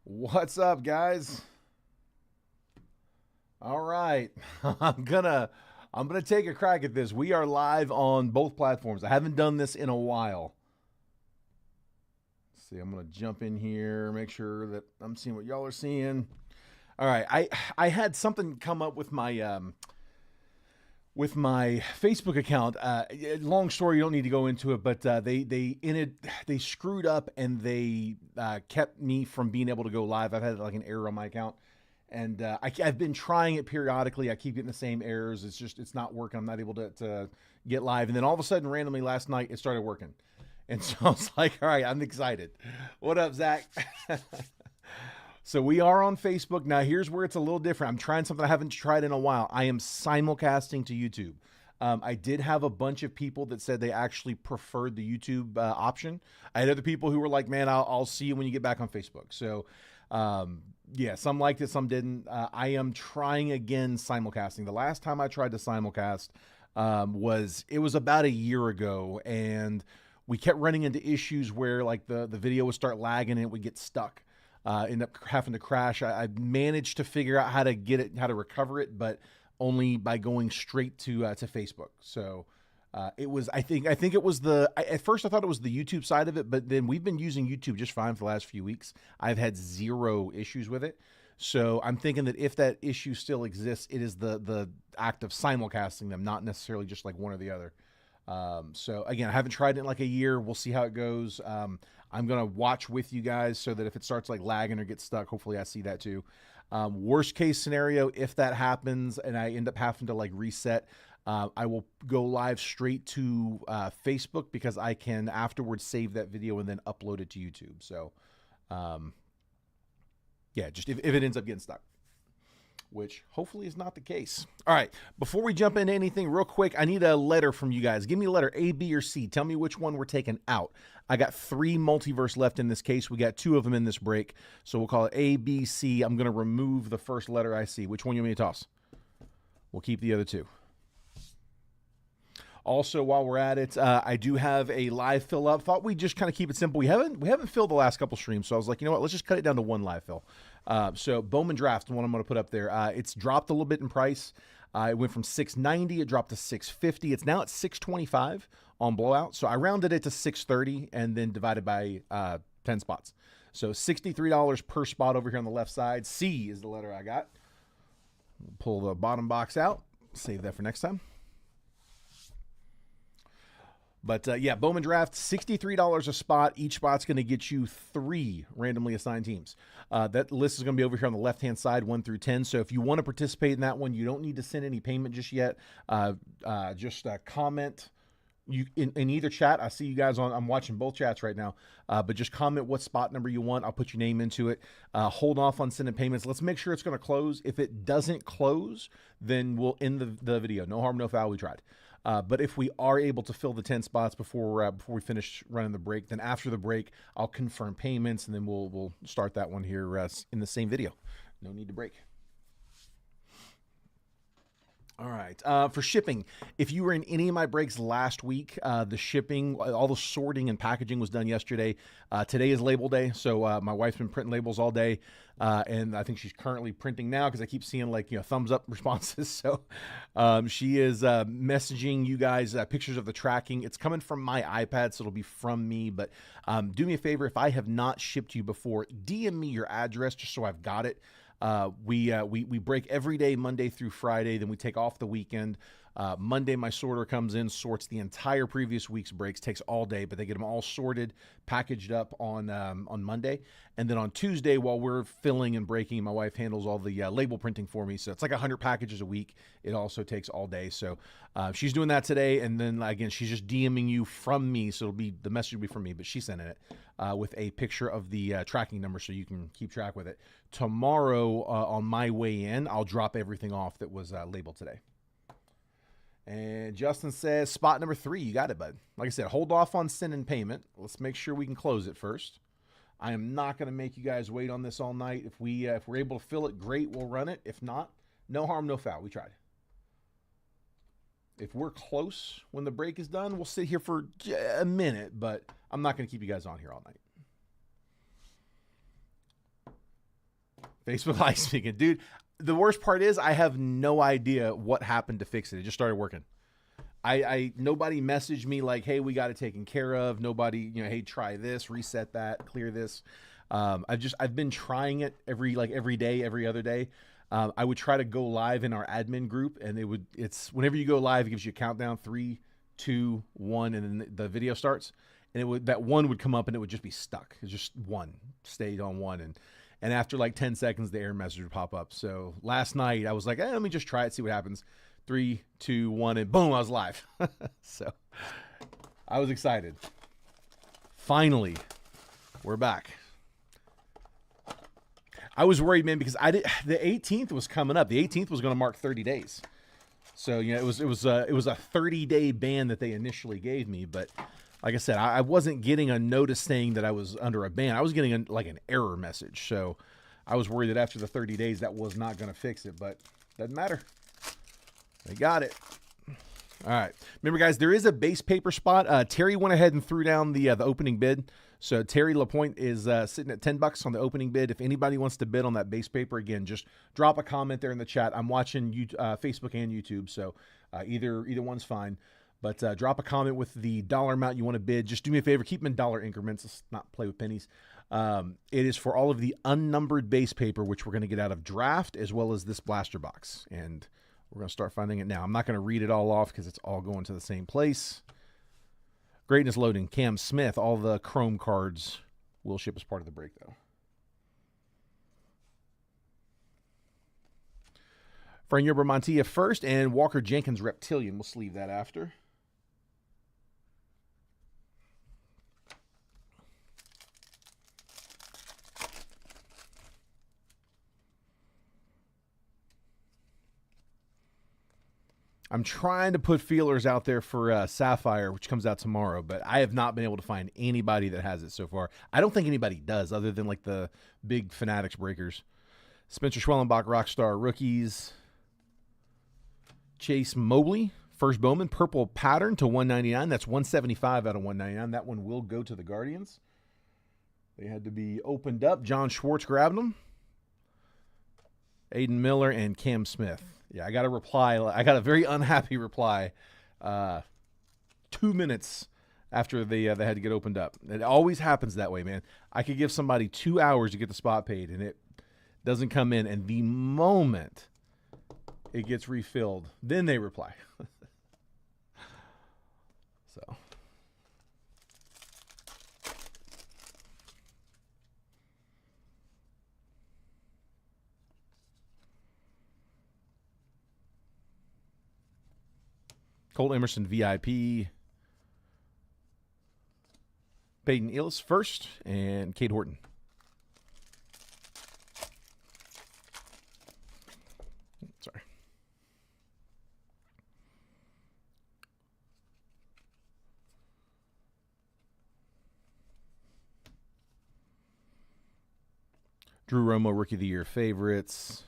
What's up, guys? All right. I'm gonna I'm gonna take a crack at this. We are live on both platforms. I haven't done this in a while. Let's see, I'm gonna jump in here, make sure that I'm seeing what y'all are seeing. All right. I had something come up with my Facebook account. Long story, you don't need to go into it, but they screwed up and they kept me from being able to go live. I've had like an error on my account, and I've been trying it periodically. I keep getting the same errors. It's not working. I'm not able to get live, and then all of a sudden, randomly last night, it started working, and so I was like, all right, I'm excited. What up, Zach? So we are on Facebook. Now, here's where it's a little different. I'm trying something I haven't tried in a while. I am simulcasting to YouTube. I did have a bunch of people that said they actually preferred the YouTube option. I had other people who were like, man, I'll see you when you get back on Facebook. So, yeah, some liked it, some didn't. I am trying again simulcasting. The last time I tried to simulcast was about a year ago, and we kept running into issues where like the video would start lagging and it would get stuck. End up having to crash. I managed to figure out how to get it, how to recover it, but only by going straight to Facebook. So it was, I think it was at first I thought it was the YouTube side of it, but then we've been using YouTube just fine for the last few weeks. I've had zero issues with it. So I'm thinking that if that issue still exists, it is the act of simulcasting them, not necessarily just like one or the other. So again, I haven't tried it in like a year. We'll see how it goes. I'm going to watch with you guys so that if it starts like lagging or gets stuck, hopefully I see that too. Worst case scenario, if that happens and I end up having to like reset, I will go live straight to Facebook because I can afterwards save that video and then upload it to YouTube. So, yeah, just if it ends up getting stuck, which hopefully is not the case. All right, before we jump into anything real quick, I need a letter from you guys. Give me a letter, A, B, or C. Tell me which one we're taking out. I got 3 multiverse left in this case. We got 2 of them in this break, so we'll call it A, B, C. I'm going to remove the first letter I see. Which one you want me to toss? We'll keep the other 2. Also, while we're at it, I do have a live fill up. Thought we'd just kind of keep it simple. We haven't filled the last couple streams, so I was like, you know what? Let's just cut it down to 1 live fill. So Bowman Draft, the one I'm going to put up there. It's dropped a little bit in price. It went from $690, it dropped to $650. It's now at $625 on blowout. So I rounded it to $630 and then divided by 10 spots. So $63 per spot over here on the left side. C is the letter I got. Pull the bottom box out. Save that for next time. But yeah, Bowman Draft, $63 a spot. Each spot's going to get you 3 randomly assigned teams. That list is going to be over here on the left-hand side, 1 through 10. So if you want to participate in that one, you don't need to send any payment just yet. Just comment in either chat. I see you guys on. I'm watching both chats right now. But just comment what spot number you want. I'll put your name into it. Hold off on sending payments. Let's make sure it's going to close. If it doesn't close, then we'll end the video. No harm, no foul. We tried. But if we are able to fill the 10 spots before we finish running the break, then after the break, I'll confirm payments, and then we'll start that one here in the same video. No need to break. All right. For shipping, if you were in any of my breaks last week, the shipping, all the sorting and packaging was done yesterday. Today is label day, so my wife's been printing labels all day, and I think she's currently printing now because I keep seeing like thumbs up responses. So she is messaging you guys pictures of the tracking. It's coming from my iPad, so it'll be from me. But do me a favor, if I have not shipped you before, DM me your address just so I've got it. We break every day, Monday through Friday. Then we take off the weekend. Monday, my sorter comes in, sorts the entire previous week's breaks, takes all day, but they get them all sorted, packaged up on Monday. And then on Tuesday, while we're filling and breaking, my wife handles all the label printing for me. So it's like 100 packages a week. It also takes all day. So she's doing that today. And then again, she's just DMing you from me. So the message will be from me, but she's sending it with a picture of the tracking number so you can keep track with it. Tomorrow on my way in, I'll drop everything off that was labeled today. And Justin says, spot number 3, you got it, bud. Like I said, hold off on sending payment. Let's make sure we can close it first. I am not going to make you guys wait on this all night. If we're able to fill it, great, we'll run it. If not, no harm, no foul. We tried. If we're close when the break is done, we'll sit here for a minute, but I'm not going to keep you guys on here all night. Facebook Live speaking. Dude, the worst part is I have no idea what happened to fix it. It just started working. Nobody messaged me like, hey, we got it taken care of. Nobody, hey, try this, reset that, clear this. I've been trying it every day, every other day. I would try to go live in our admin group, and it's whenever you go live, it gives you a countdown, 3, 2, 1, and then the video starts. And that one would come up and it would just be stuck. It's just one, stayed on one. And after like 10 seconds, the error message would pop up. So last night I was like, let me just try it, see what happens. 3, 2, 1, and boom, I was live. So I was excited. Finally, we're back. I was worried, man, because the 18th was coming up. The 18th was going to mark 30 days. So, it was a 30-day ban that they initially gave me. But like I said, I wasn't getting a notice saying that I was under a ban. I was getting an error message. So I was worried that after the 30 days, that was not going to fix it. But doesn't matter. They got it. All right. Remember, guys, there is a base paper spot. Terry went ahead and threw down the opening bid. So Terry LaPointe is sitting at $10 on the opening bid. If anybody wants to bid on that base paper, again, just drop a comment there in the chat. I'm watching Facebook and YouTube, so either one's fine. But drop a comment with the dollar amount you want to bid. Just do me a favor, keep them in dollar increments. Let's not play with pennies. It is for all of the unnumbered base paper, which we're going to get out of draft, as well as this blaster box. And we're going to start finding it now. I'm not going to read it all off because it's all going to the same place. Greatness loading. Cam Smith. All the Chrome cards will ship as part of the break, though. Fran Yerber Montilla first, and Walker Jenkins Reptilian. We'll sleeve that after. I'm trying to put feelers out there for Sapphire, which comes out tomorrow, but I have not been able to find anybody that has it so far. I don't think anybody does, other than like the big Fanatics breakers. Spencer Schwellenbach, Rockstar Rookies. Chase Mobley, first Bowman, purple pattern to 199. That's 175 out of 199. That one will go to the Guardians. They had to be opened up. John Schwartz grabbed them. Aiden Miller and Cam Smith. Yeah, I got a reply. I got a very unhappy reply 2 minutes after they had to get opened up. It always happens that way, man. I could give somebody 2 hours to get the spot paid, and it doesn't come in. And the moment it gets refilled, then they reply. So. Cole Emerson VIP. Peyton Illis first, and Cade Horton. Sorry. Drew Romo, Rookie of the Year favorites.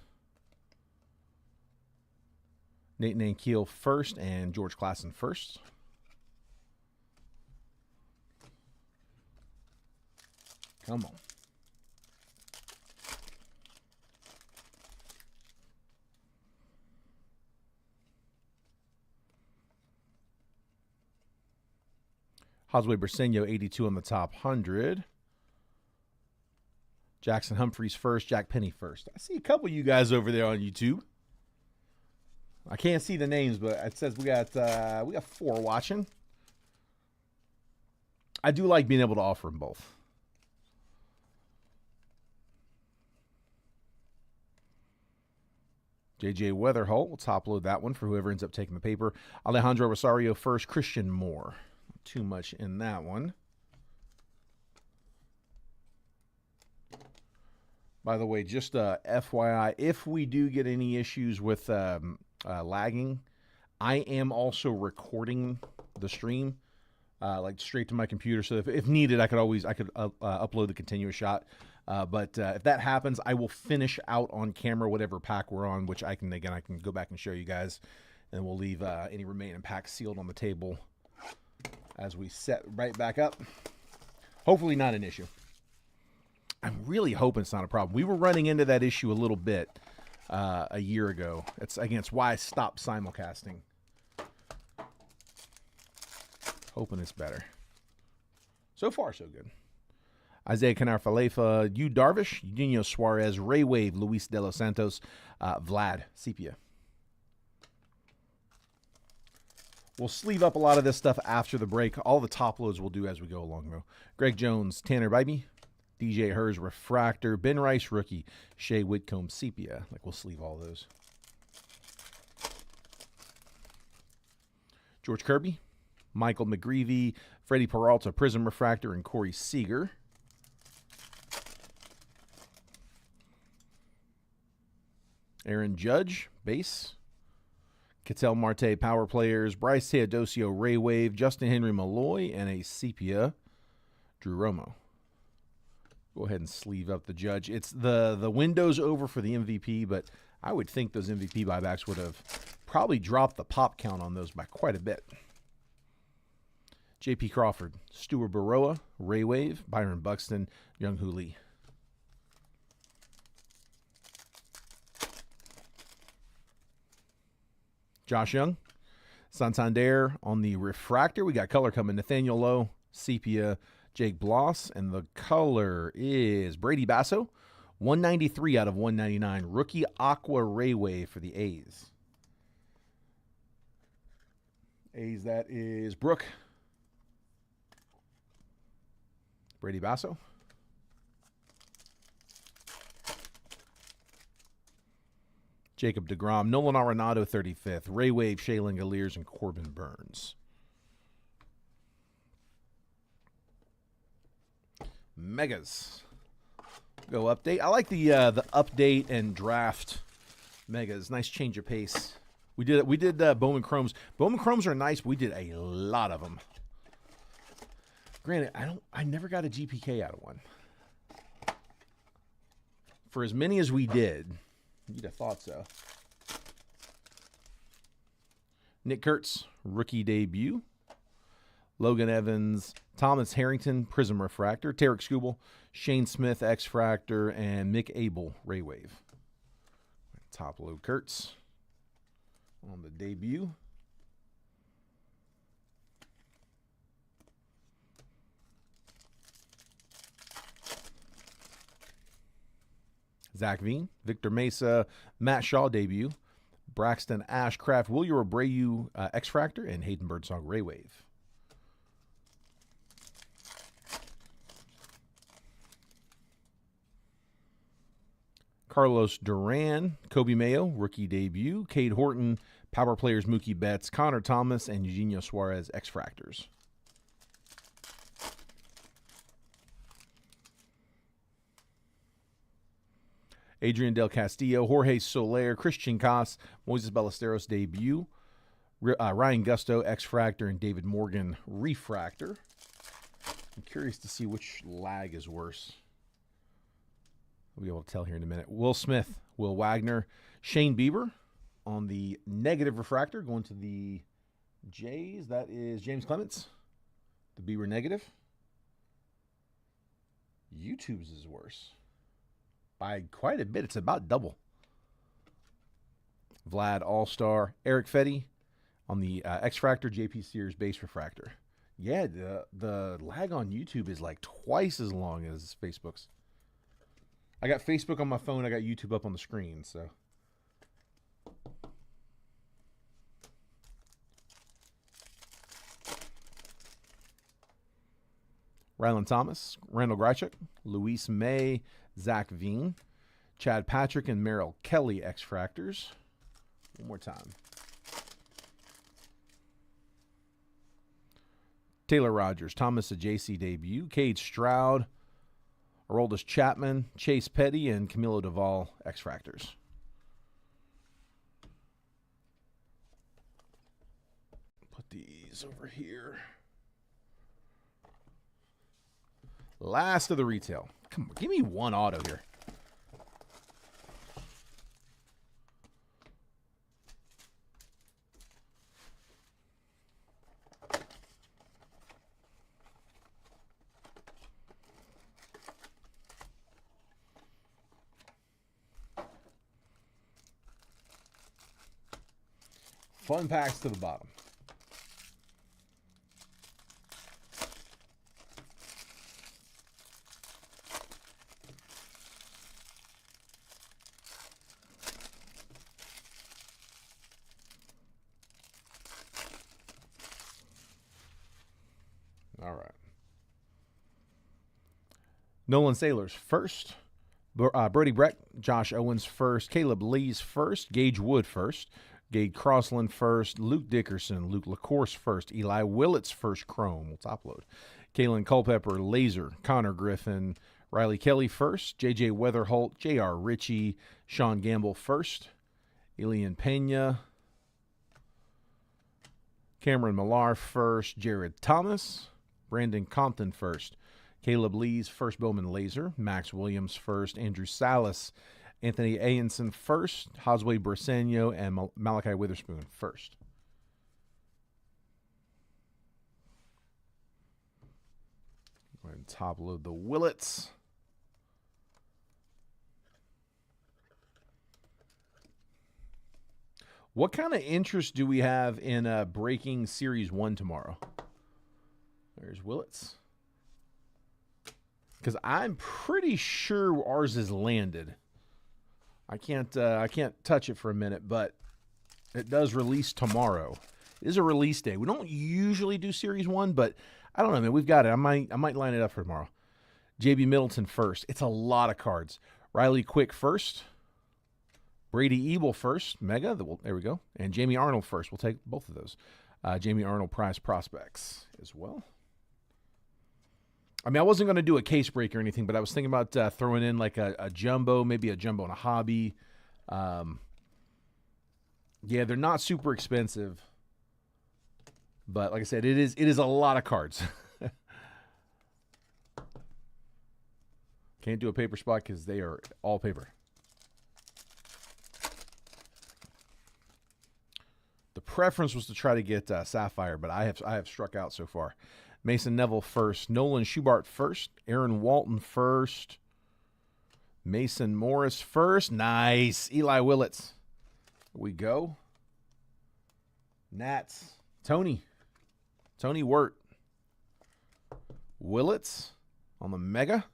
Nate Nankiel first, and George Klassen first. Come on. Josue Briseño, 82 on the top 100. Jackson Humphreys first, Jack Penny first. I see a couple of you guys over there on YouTube. I can't see the names, but it says we got 4 watching. I do like being able to offer them both. JJ Weatherholt, we'll top load that one for whoever ends up taking the paper. Alejandro Rosario first, Christian Moore. Not too much in that one. By the way, just FYI, if we do get any issues with lagging, I am also recording the stream like straight to my computer, so if needed, I could upload the continuous shot. But if that happens, I will finish out on camera whatever pack we're on, which I can go back and show you guys, and we'll leave any remaining packs sealed on the table as we set right back up. Hopefully not an issue. I'm really hoping it's not a problem. We were running into that issue a little bit a year ago. That's why I stopped simulcasting. Hoping it's better. So far, so good. Isaiah Canar-Falefa, Yu Darvish, Eugenio Suarez, Ray Wave, Luis De Los Santos, Vlad, Sepia. We'll sleeve up a lot of this stuff after the break. All the top loads we'll do as we go along, though. Greg Jones, Tanner Bybee, DJ Hers, Refractor, Ben Rice, Rookie, Shea Whitcomb, Sepia. Like, we'll sleeve all those. George Kirby, Michael McGreevy, Freddie Peralta, Prism Refractor, and Corey Seager. Aaron Judge, base. Ketel Marte, power players. Bryce Teodosio, Ray Wave. Justin Henry Malloy, and a Sepia, Drew Romo. Go ahead and sleeve up the Judge. It's the window's over for the MVP, but I would think those MVP buybacks would have probably dropped the pop count on those by quite a bit. J.P. Crawford, Stuart Baroa, Ray Wave, Byron Buxton, Young-Hoo Lee. Josh Young, Santander on the Refractor. We got color coming. Nathaniel Lowe, Sepia, Jake Bloss. And the color is Brady Basso, 193 out of 199. Rookie Aqua Ray Wave for the A's. A's, that is Brooke. Brady Basso. Jacob deGrom, Nolan Arenado, 35th. Ray Wave, Shea Langoliers, and Corbin Burns. Megas. Go update. I like the update and draft megas. Nice change of pace. We did Bowman Chromes. Bowman Chromes are nice. We did a lot of them. Granted, I never got a GPK out of one. For as many as we did, you'd have thought so. Nick Kurtz, rookie debut. Logan Evans, Thomas Harrington, Prism Refractor. Tarek Skubal, Shane Smith, X-Fractor, and Mick Abel, Ray Wave. Top load Kurtz on the debut. Zach Veen, Victor Mesa, Matt Shaw debut, Braxton Ashcraft, William Abreu, X-Fractor, and Hayden Birdsong, Ray Wave. Carlos Duran, Kobe Mayo, rookie debut, Cade Horton, power players Mookie Betts, Connor Thomas, and Eugenio Suarez, X-Fractors. Adrian Del Castillo, Jorge Soler, Christian Koss, Moises Ballesteros debut, Ryan Gusto, X-Fractor, and David Morgan, Refractor. I'm curious to see which lag is worse. We'll be able to tell here in a minute. Will Smith, Will Wagner, Shane Bieber on the negative refractor, going to the Jays. That is James Clements, the Bieber negative. YouTube's is worse. By quite a bit. It's about double. Vlad All-Star. Eric Fetty on the X-Fractor, JP Sears base refractor. Yeah, the lag on YouTube is like twice as long as Facebook's. I got Facebook on my phone. I got YouTube up on the screen, so. Rylan Thomas, Randall Greichuk, Luis May, Zach Veen, Chad Patrick, and Merrill Kelly, X-Fractors. One more time. Taylor Rogers, Thomas Ajayci debut, Cade Stroud, Aroldis Chapman, Chase Petty, and Camilo Duvall, X-Fractors. Put these over here. Last of the retail. Come on, give me one auto here. Fun packs to the bottom. All right. Nolan Sailors first. Brody Breck, Josh Owens first. Caleb Lee's first. Gage Wood first. Gage Crossland first. Luke Dickerson. Luke LaCourse first. Eli Willits first chrome. We'll top load. Kalen Culpepper, Laser. Connor Griffin. Riley Kelly first. J.J. Weatherholt. J.R. Ritchie. Sean Gamble first. Elian Pena. Cameron Millar first. Jared Thomas. Brandon Compton first. Caleb Lee's first Bowman Laser. Max Williams first. Andrew Salas. Anthony Ayenson first. Josue Briseño and Malachi Witherspoon first. Go ahead and top load the Willits. What kind of interest do we have in breaking Series 1 tomorrow? There's Willits. Because I'm pretty sure ours is landed. I can't touch it for a minute, but it does release tomorrow. It is a release day. We don't usually do Series 1, but I don't know, man. We've got it. I might line it up for tomorrow. JB Middleton first. It's a lot of cards. Riley Quick first. Brady Ebel first. Mega. There we go. And Jamie Arnold first. We'll take both of those. Jamie Arnold prize prospects as well. I mean, I wasn't going to do a case break or anything, but I was thinking about throwing in like a jumbo, maybe a jumbo and a hobby. Yeah, they're not super expensive, but like I said, it is a lot of cards. Can't do a paper spot because they are all paper. The preference was to try to get Sapphire, but I have struck out so far. Mason Neville first. Nolan Schubart first. Aaron Walton first. Mason Morris first. Nice. Eli Willits. Here we go. Nats. Tony Wirt. Willits on the Mega.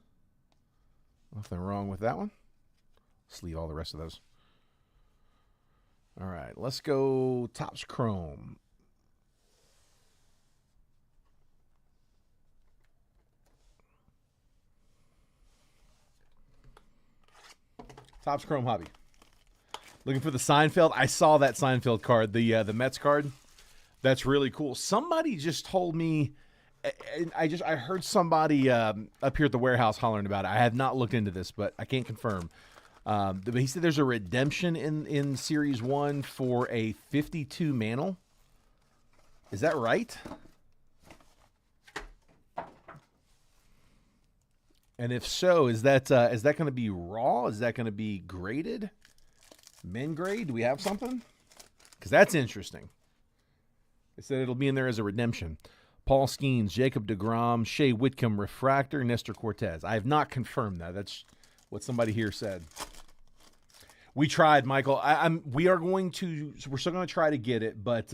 Nothing wrong with that one. Let's leave all the rest of those. All right, let's go Topps Chrome. Topps Chrome Hobby. Looking for the Seinfeld. I saw that Seinfeld card, the Mets card. That's really cool. Somebody just told me, I heard somebody up here at the warehouse hollering about it. I have not looked into this, but I can't confirm. But he said there's a redemption in Series 1 for a 52 Mantle. Is that right? And if so, is that going to be raw? Is that going to be graded? Men grade? Do we have something? Because that's interesting. They said it'll be in there as a redemption. Paul Skeens, Jacob deGrom, Shea Whitcomb Refractor, Nestor Cortez. I have not confirmed that. That's what somebody here said. We tried, Michael. We're still going to try to get it, but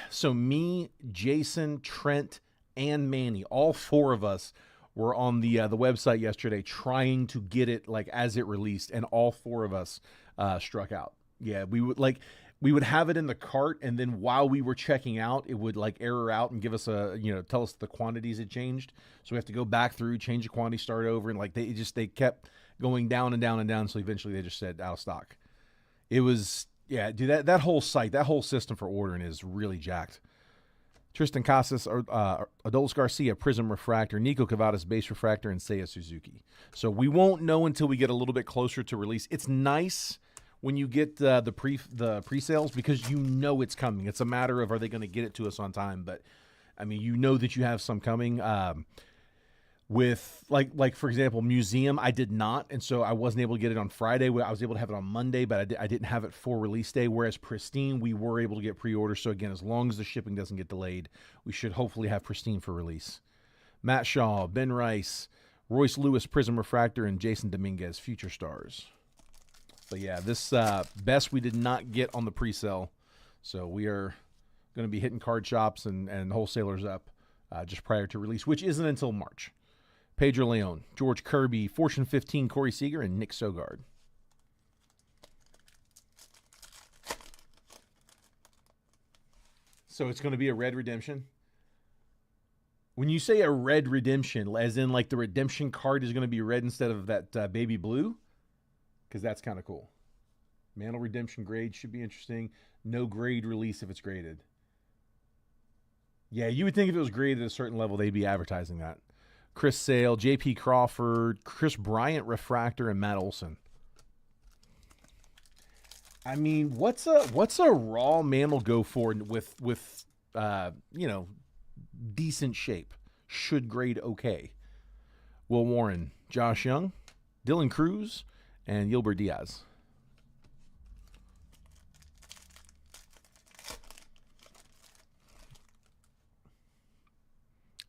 so me, Jason, Trent, and Manny, all four of us were on the website yesterday trying to get it like as it released, and all four of us struck out. Yeah, we would have it in the cart, and then while we were checking out, it would like error out and give us tell us the quantities had changed. So we have to go back through, change the quantity, start over, and like they kept going down and down and down. So eventually they just said out of stock. It was dude, that whole site, that whole system for ordering is really jacked. Tristan Casas, Adolis Garcia, Prism Refractor, Nico Cavadas, Base Refractor, and Seiya Suzuki. So we won't know until we get a little bit closer to release. It's nice when you get the pre-sales because you know it's coming. It's a matter of are they going to get it to us on time. But, I mean, you know that you have some coming. With, like for example, Museum, I did not, and so I wasn't able to get it on Friday. I was able to have it on Monday, but I didn't have it for release day, whereas Pristine, we were able to get pre-orders. So, again, as long as the shipping doesn't get delayed, we should hopefully have Pristine for release. Matt Shaw, Ben Rice, Royce Lewis, Prism Refractor, and Jason Dominguez, Future Stars. But yeah, this best we did not get on the pre-sale. So we are going to be hitting card shops and wholesalers up just prior to release, which isn't until March. Pedro Leon, George Kirby, Fortune 15, Corey Seager, and Nick Sogard. So it's going to be a red redemption. When you say a red redemption, as in like the redemption card is going to be red instead of that baby blue, because that's kind of cool. Mantle redemption grade should be interesting. No grade release if it's graded. Yeah, you would think if it was graded at a certain level, they'd be advertising that. Chris Sale, J.P. Crawford, Chris Bryant refractor, and Matt Olson. I mean, what's a raw mantle go for with decent shape? Should grade okay. Will Warren, Josh Young, Dylan Cruz, and Gilbert Diaz.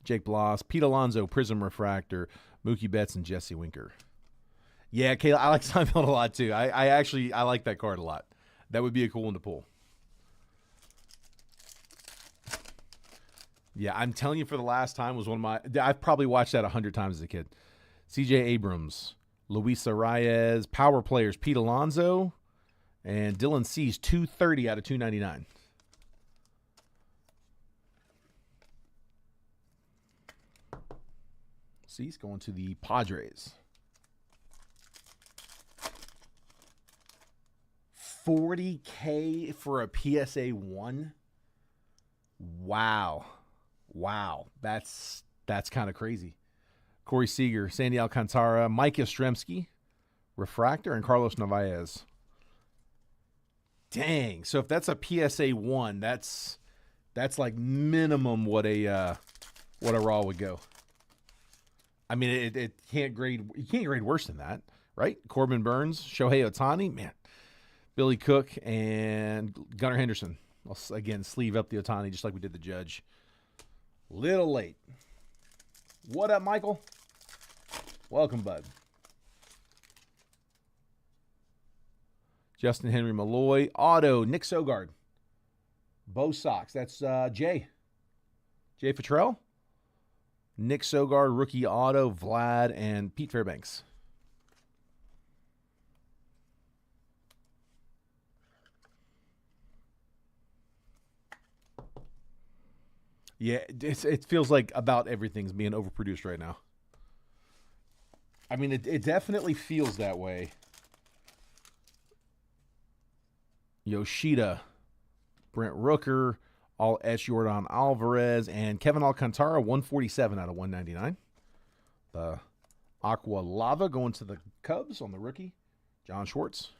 Jake Bloss, Pete Alonso, Prism Refractor, Mookie Betts, and Jesse Winker. Yeah, Kayla, I like Seinfeld a lot too. I like that card a lot. That would be a cool one to pull. Yeah, I'm telling you, for the last time was one of my. I've probably watched that 100 times as a kid. C.J. Abrams, Luis Arias, power players Pete Alonso, and Dylan Cease, 230 out of 299. Cease going to the Padres. 40K for a PSA 1? Wow. That's kind of crazy. Corey Seager, Sandy Alcantara, Mike Yastrzemski, refractor, and Carlos Narvaez. Dang. So if that's a PSA 1, that's like minimum what a raw would go. I mean, it can't grade. You can't grade worse than that, right? Corbin Burns, Shohei Ohtani, man, Billy Cook, and Gunnar Henderson. I'll again sleeve up the Ohtani just like we did the Judge. Little late. What up, Michael? Welcome, bud. Justin Henry Malloy, auto, Nick Sogard. Bo Sox. That's Jay Futrell. Nick Sogard, rookie auto, Vlad, and Pete Fairbanks. Yeah, it feels like about everything's being overproduced right now. I mean, it definitely feels that way. Yoshida, Brent Rooker, all etched Jordan Alvarez, and Kevin Alcantara, 147 out of 199. The Aqua Lava going to the Cubs on the rookie, John Schwartz.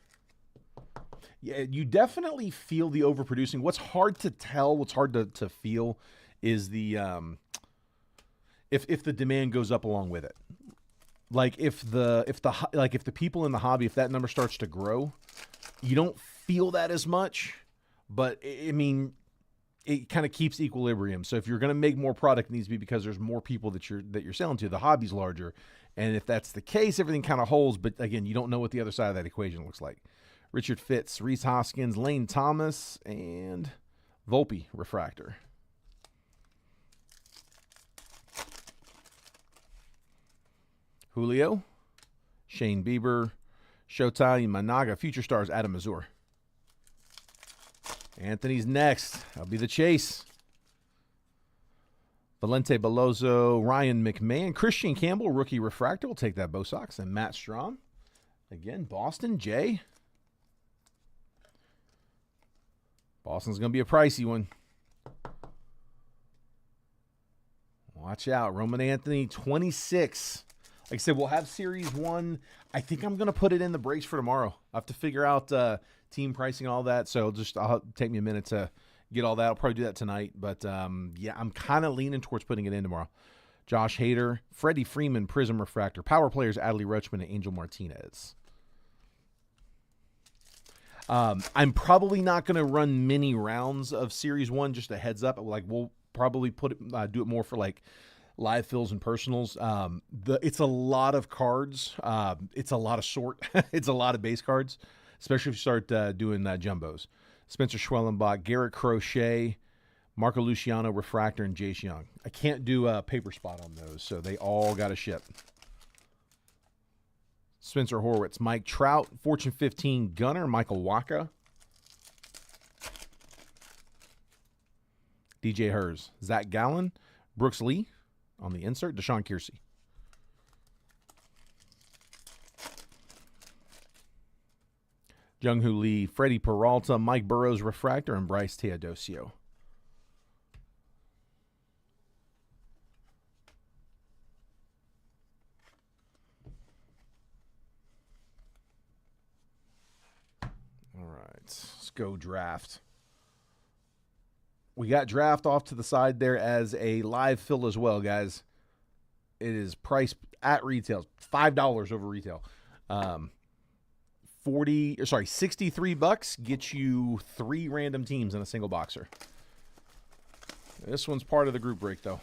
Yeah, you definitely feel the overproducing. What's hard to tell, what's hard to feel is the if the demand goes up along with it. Like if the people in the hobby, if that number starts to grow, you don't feel that as much, but I mean, it kind of keeps equilibrium. So if you're going to make more product, it needs to be because there's more people that you're selling to. The hobby's larger, and if that's the case, everything kind of holds. But again, you don't know what the other side of that equation looks like. Richard Fitz, Reese Hoskins, Lane Thomas, and Volpe refractor. Julio, Shane Bieber, Showtime Managa, Future Stars, Adam Mazur. Anthony's next. That'll be the chase. Valente Belozo, Ryan McMahon, Christian Campbell, rookie refractor. We'll take that, Bo Sox. And Matt Strom. Again, Boston, Jay. Boston's going to be a pricey one. Watch out. Roman Anthony, 26. Like I said, we'll have Series 1. I think I'm going to put it in the breaks for tomorrow. I have to figure out team pricing and all that. So I'll take me a minute to get all that. I'll probably do that tonight. But, yeah, I'm kind of leaning towards putting it in tomorrow. Josh Hader, Freddie Freeman, Prism Refractor. Power players, Adley Rutschman and Angel Martinez. I'm probably not going to run many rounds of Series 1, just a heads up. Like, we'll probably do it more for, like, live fills and personals. It's a lot of cards. It's a lot of it's a lot of base cards. especially if you start doing jumbos. Spencer Schwellenbach, Garrett Crochet, Marco Luciano Refractor, and Jace Young. I can't do a paper spot on those, so they all got to ship. Spencer Horwitz, Mike Trout, Fortune 15 Gunner, Michael Waka. DJ Hers, Zach Gallen, Brooks Lee on the insert, Deshaun Kiersey. Jung-Hoo Lee, Freddie Peralta, Mike Burrows Refractor, and Bryce Teodosio. All right, let's go draft. We got draft off to the side there as a live fill as well, guys. It is priced at retail, $5 over retail. 63 bucks gets you 3 random teams in a single boxer. This one's part of the group break, though.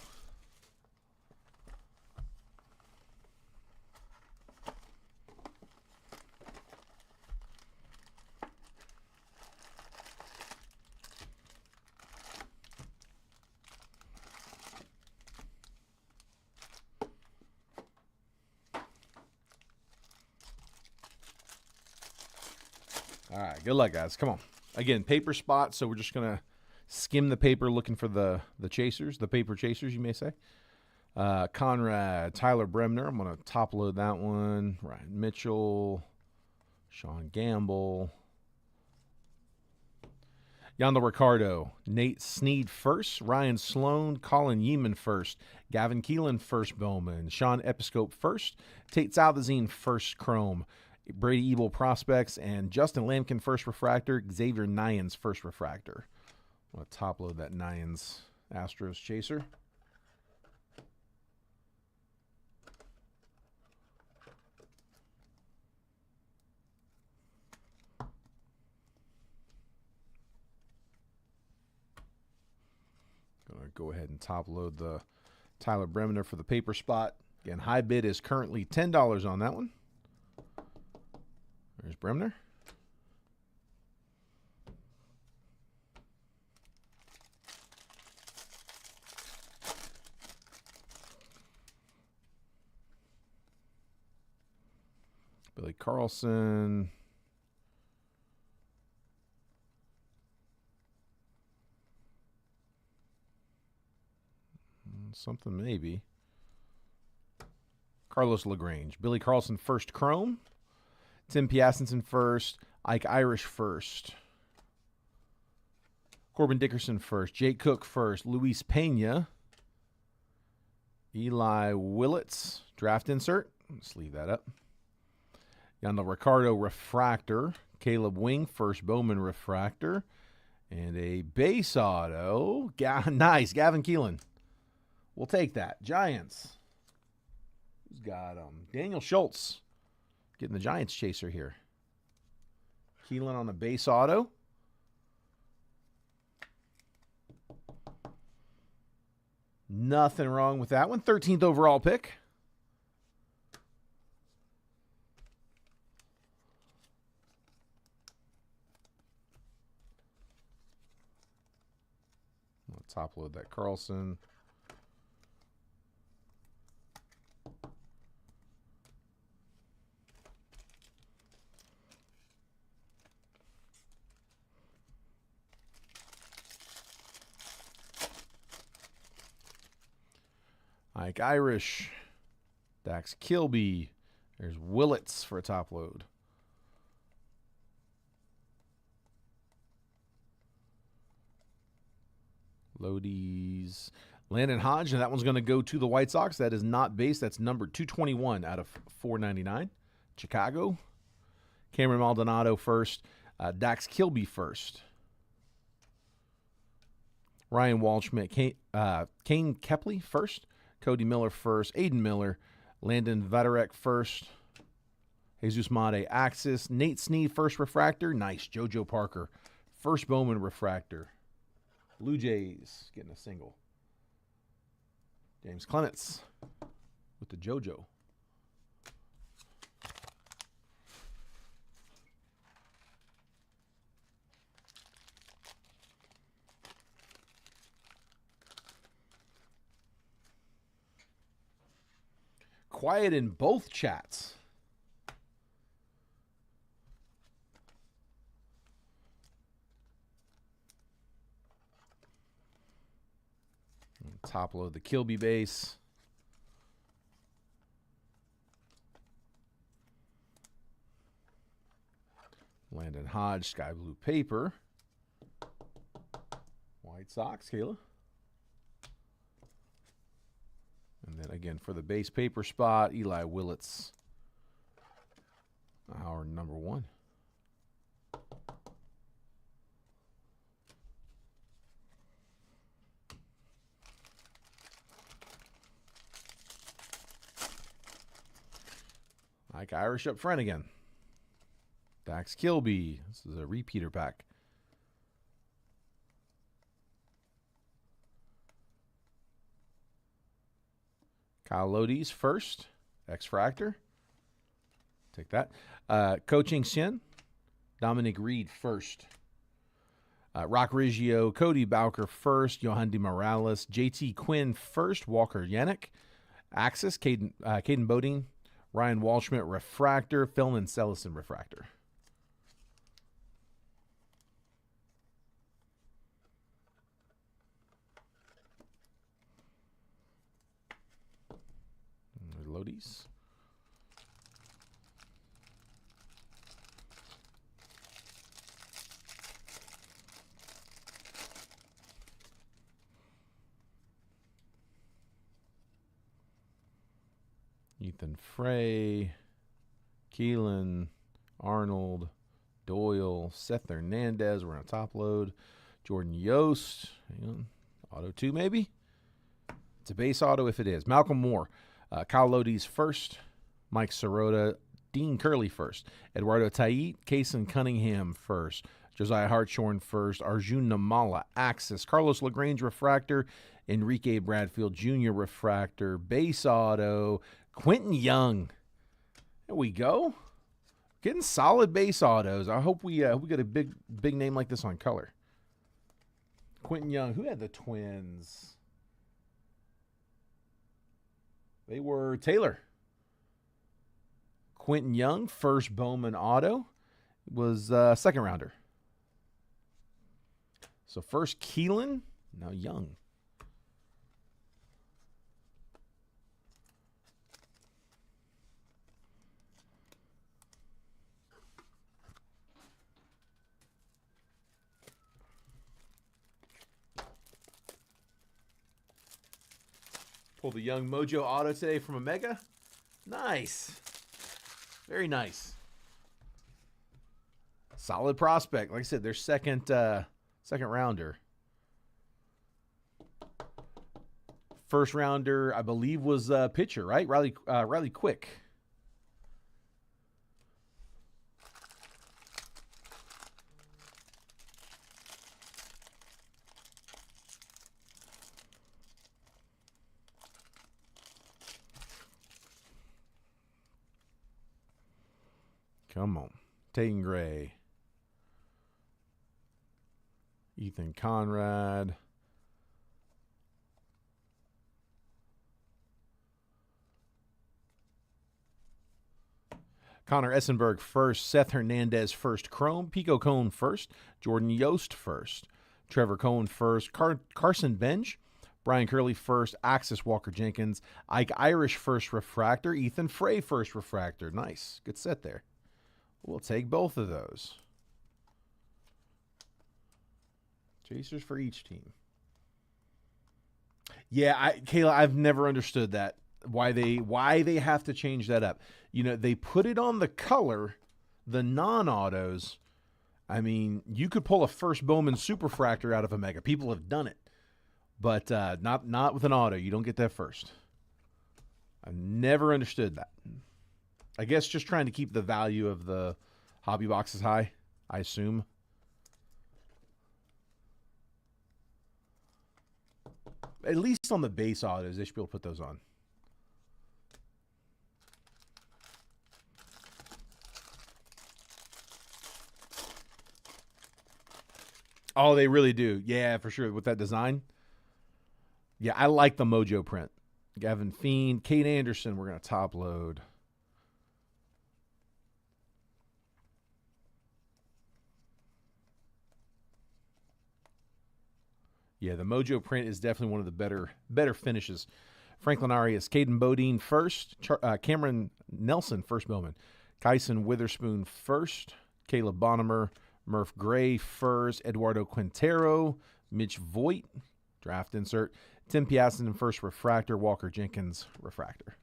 All right, good luck, guys. Come on. Again, paper spot, so we're just going to skim the paper looking for the chasers, the paper chasers, you may say. Conrad, Tyler Bremner. I'm going to top load that one. Ryan Mitchell, Sean Gamble. Yonder Ricardo, Nate Snead first, Ryan Sloan, Colin Yeeman first, Gavin Keelan first Bowman, Sean Episcope first, Tate Salvazine first Chrome, Brady Evil Prospects, and Justin Lampkin first refractor, Xavier Nyans first refractor. I'm going to top load that Nyans Astros chaser. Going to go ahead and top load the Tyler Bremner for the paper spot. Again, high bid is currently $10 on that one. There's Bremner. Billy Carlson. Something maybe. Carlos LaGrange. Billy Carlson first Chrome. Tim Piasenson first. Ike Irish first. Corbin Dickerson first. Jake Cook first. Luis Pena. Eli Willits. Draft insert. Let's leave that up. Yonder Ricardo refractor. Caleb Wing first Bowman refractor. And a base auto. Nice. Gavin Keelan. We'll take that. Giants. Who's got Daniel Schultz. Getting the Giants chaser here. Keelan on the base auto. Nothing wrong with that one. 13th overall pick. I'll top load that Carlson. Ike Irish, Dax Kilby. There's Willits for a top load. Lodies. Landon Hodge, and that one's going to go to the White Sox. That is not base. That's number 221 out of 499. Chicago. Cameron Maldonado first. Dax Kilby first. Ryan Waldschmidt. Kane Kepley first. Cody Miller first. Aiden Miller. Landon Vaderek first. Jesus Mate Axis. Nate Snead first refractor. Nice. JoJo Parker. First Bowman refractor. Blue Jays getting a single. James Clements with the JoJo. quiet in both chats. Top load the Kilby base. Landon Hodge, sky blue paper. White Sox, Kayla. And then again for the base paper spot, Eli Willits, our number 1. Mike Irish up front again. Dax Kilby. This is a repeater pack. Kyle Lodi's first. X-Fractor. Take that. Coaching Sin. Dominic Reed first. Rock Riggio. Cody Bowker first. Johan De Morales. JT Quinn first. Walker Yannick. Axis. Caden Bodine. Ryan Walschmidt refractor. Philman Sellison refractor. Lodi's. Ethan Frey, Keelan, Arnold, Doyle, Seth Hernandez. We're on a top load. Jordan Yost. Hang on. Auto 2 maybe? It's a base auto if it is. Malcolm Moore. Kyle Lodi's first. Mike Sirota. Dean Curley first. Eduardo Tait. Kason Cunningham first. Josiah Hartshorn first. Arjun Namala. Axis. Carlos LaGrange refractor. Enrique Bradfield Jr. refractor. Base auto. Quentin Young. There we go. Getting solid base autos. I hope we get a big name like this on color. Quentin Young. Who had the Twins? They were Taylor. Quentin Young, first Bowman auto, was second rounder. So first Keelan, now Young. Pulled the Young Mojo auto today from Omega. Nice. Very nice. Solid prospect. Like I said, their second rounder. First rounder, I believe, was pitcher, right? Riley Quick. Come on. Taden Gray. Ethan Conrad. Connor Essenberg first. Seth Hernandez first. Chrome. Pico Cone first. Jordan Yost first. Trevor Cohen first. Carson Bench. Brian Curley first. Axis Walker Jenkins. Ike Irish first refractor. Ethan Frey first refractor. Nice. Good set there. We'll take both of those. Chasers for each team. Yeah, Kayla, I've never understood that. Why they have to change that up. You know, they put it on the color, the non-autos. I mean, you could pull a first Bowman Superfractor out of a Mega. People have done it. But not with an auto. You don't get that first. I've never understood that. I guess just trying to keep the value of the hobby boxes high, I assume. At least on the base autos, they should be able to put those on. Oh, they really do. Yeah, for sure. With that design. Yeah, I like the Mojo print. Gavin Fiend, Kate Anderson, we're going to top load. Yeah, the Mojo print is definitely one of the better finishes. Franklin Arias, Caden Bodine first, Cameron Nelson first bowman, Kyson Witherspoon first, Caleb Bonnemer, Murph Gray first, Eduardo Quintero, Mitch Voigt, draft insert, Tim Piaston first refractor, Walker Jenkins refractor.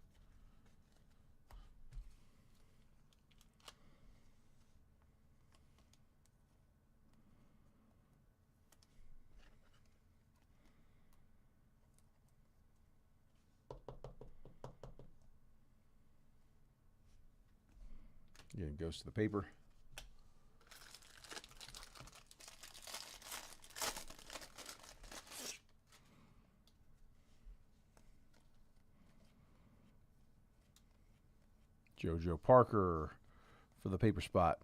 Yeah, it goes to the paper. JoJo Parker for the paper spot.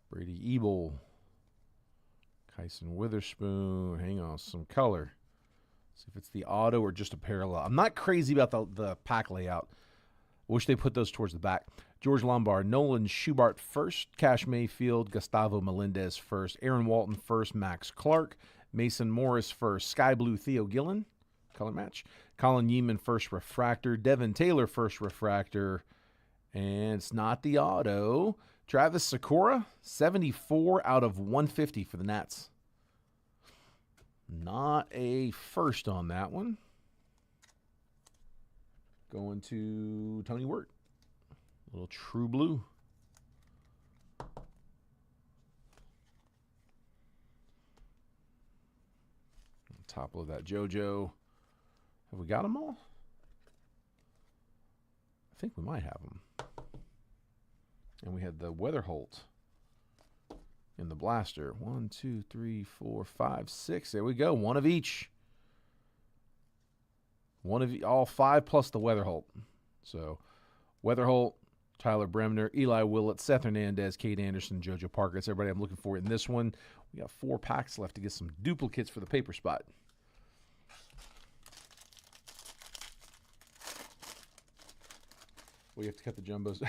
Brady Ebel. Kyson Witherspoon. Hang on, some color. See if it's the auto or just a parallel. I'm not crazy about the pack layout. Wish they put those towards the back. George Lombard, Nolan Schubart first, Cash Mayfield, Gustavo Melendez first, Aaron Walton first, Max Clark, Mason Morris first, Sky Blue Theo Gillen, color match, Colin Yeeman first refractor, Devin Taylor first refractor, and it's not the auto. Travis Sakura, 74 out of 150 for the Nats. Not a first on that one. Going to Tony Wirt. A little true blue. Top of that JoJo. Have we got them all? I think we might have them. And we had the Weatherholt in the blaster. 1, 2, 3, 4, 5, 6. There we go. One of each. One of all 5 plus the Weatherholt. So Weatherholt, Tyler Bremner, Eli Willett, Seth Hernandez, Kate Anderson, JoJo Parker. That's everybody I'm looking for in this one. We got 4 packs left to get some duplicates for the paper spot. We have to cut the jumbos.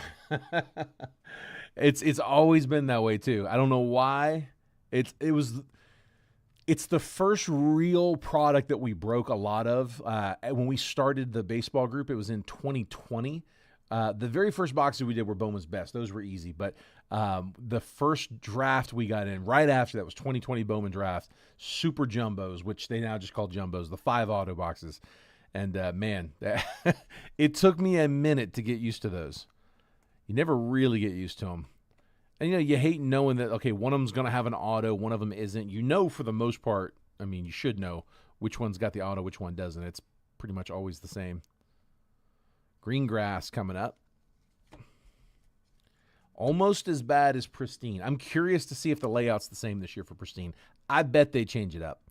It's always been that way too. I don't know why. It's the first real product that we broke a lot of. When we started the baseball group, it was in 2020. The very first boxes we did were Bowman's Best. Those were easy. But the first draft we got in right after that was 2020 Bowman draft. Super Jumbos, which they now just call Jumbos, the 5 auto boxes. And, man, it took me a minute to get used to those. You never really get used to them. And, you hate knowing that, okay, one of them's going to have an auto, one of them isn't. For the most part, I mean, you should know which one's got the auto, which one doesn't. It's pretty much always the same. Green Grass coming up. Almost as bad as Pristine. I'm curious to see if the layout's the same this year for Pristine. I bet they change it up.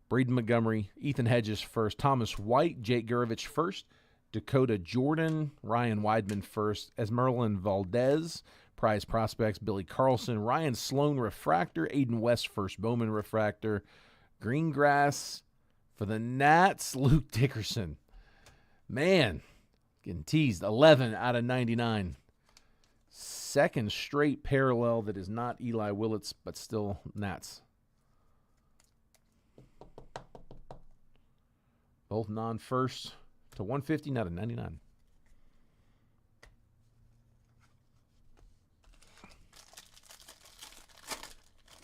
Braden Montgomery, Ethan Hedges first, Thomas White, Jake Gurovich first, Dakota Jordan, Ryan Weidman first, Esmeralyn Valdez, Prize Prospects, Billy Carlson, Ryan Sloan refractor, Aiden West first Bowman refractor, Green Grass for the Nats, Luke Dickerson. Man, getting teased, 11 out of 99. Second straight parallel that is not Eli Willett's, but still Nats. Both non-first to 150, not a 99.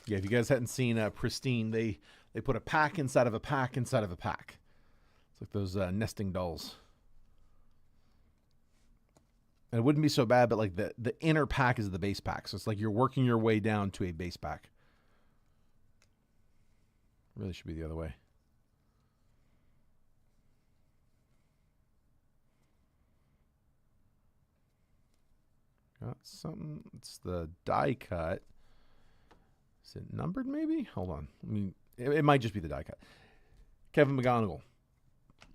Yeah, if you guys hadn't seen Pristine, they put a pack inside of a pack inside of a pack. It's like those nesting dolls. And it wouldn't be so bad, but like the inner pack is the base pack. So it's like you're working your way down to a base pack. Really should be the other way. Got something. It's the die cut. Is it numbered maybe? Hold on. I mean, it might just be the die cut. Kevin McGonigal.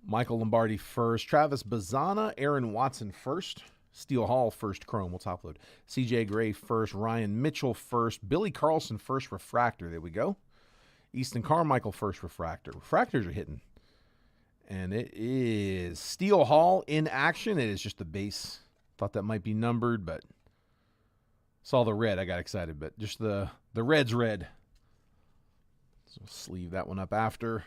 Michael Lombardi first. Travis Bazana. Aaron Watson first. Steele Hall first chrome. We'll top load. CJ Gray first. Ryan Mitchell first. Billy Carlson first refractor. There we go. Easton Carmichael first refractor. Refractors are hitting. And it is Steel Hall in action. It is just the base. Thought that might be numbered, but saw the red. I got excited, but just the red's red. So we'll sleeve that one up after.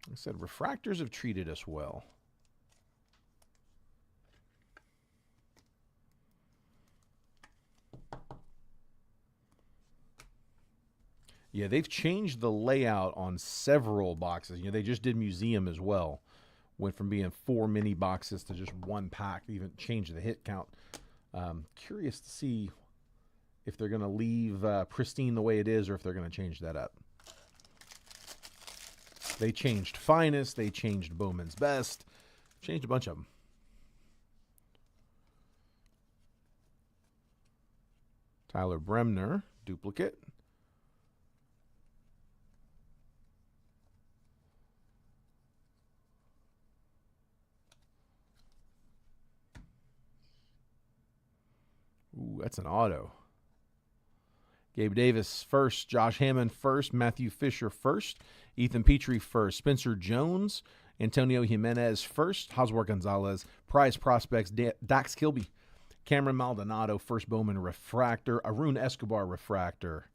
Like I said, refractors have treated us well. Yeah, they've changed the layout on several boxes. You know, they just did museum as well. Went from being 4 mini boxes to just 1 pack. Even changed the hit count. Curious to see if they're going to leave pristine the way it is or if they're going to change that up. They changed Finest. They changed Bowman's Best. Changed a bunch of them. Tyler Bremner, duplicate. Ooh, that's an auto. Gabe Davis first, Josh Hammond first, Matthew Fisher first, Ethan Petrie first, Spencer Jones, Antonio Jimenez first, Hoswar Gonzalez, Prize Prospects, Dax Kilby, Cameron Maldonado, first Bowman refractor, Arun Escobar refractor.